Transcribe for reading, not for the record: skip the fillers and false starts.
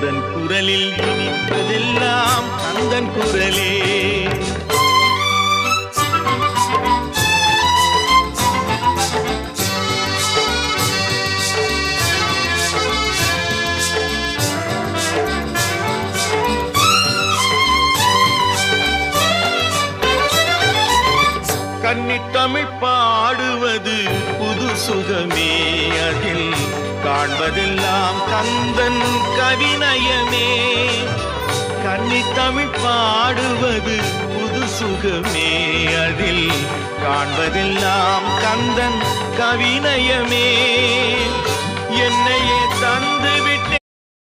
எந்தன் குரலில் இனிப்பதெல்லாம் கந்தன் குரலே. கன்னித்தமிழ் பாடுவது புது சுகமே, அதில் காண்பதெல்லாம் கந்தன் கவிநயமே. கன்னித்தமிழ் பாடுவது புது சுகமே, அதில் காண்பதெல்லாம் கந்தன் கவிநயமே. என்னையே